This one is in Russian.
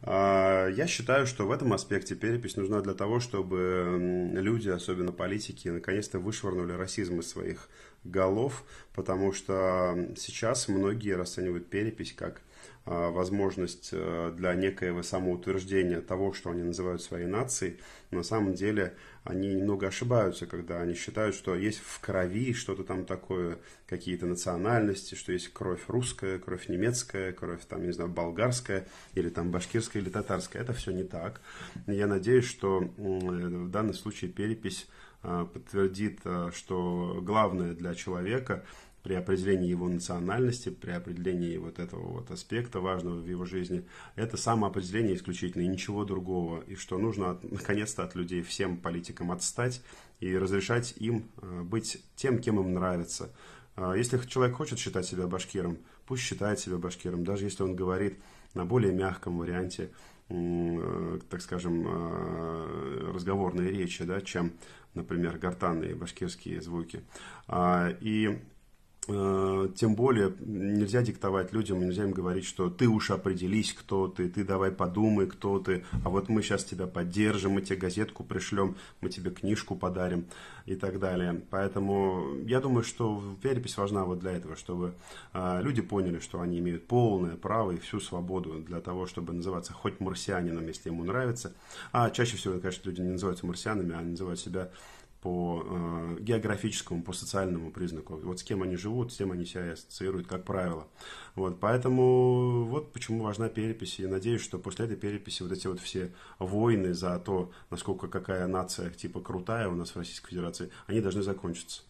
Я считаю, что в этом аспекте перепись нужна для того, чтобы люди, особенно политики, наконец-то вышвырнули расизм из своих голов, потому что сейчас многие расценивают перепись как возможность для некоего самоутверждения того, что они называют своей нацией. На самом деле они немного ошибаются, когда они считают, что есть в крови что-то там такое, какие-то национальности, что есть кровь русская, кровь немецкая, кровь там, не знаю, болгарская, или там башкирская, или татарская. Это все не так. Я надеюсь, что в данном случае перепись подтвердит, что главное для человека при определении его национальности, при определении вот этого вот аспекта важного в его жизни, это самоопределение исключительно и ничего другого. И что нужно наконец-то от людей, всем политикам отстать и разрешать им быть тем, кем им нравится. Если человек хочет считать себя башкиром, пусть считает себя башкиром, даже если он говорит на более мягком варианте, так скажем, разговорной речи, да, чем, например, гортанные башкирские звуки. И тем более нельзя диктовать людям, нельзя им говорить, что ты уж определись, кто ты давай подумай, кто ты, а вот мы сейчас тебя поддержим, мы тебе газетку пришлем, мы тебе книжку подарим и так далее. Поэтому я думаю, что перепись важна вот для этого, чтобы люди поняли, что они имеют полное право и всю свободу для того, чтобы называться хоть марсианином, если ему нравится. А чаще всего, конечно, люди не называются марсианами, а называют себя по географическому, по социальному признаку. Вот с кем они живут, с тем они себя ассоциируют, как правило. Вот, поэтому вот почему важна перепись. И надеюсь, что после этой переписи вот эти вот все войны за то, насколько какая нация типа крутая у нас в Российской Федерации, они должны закончиться.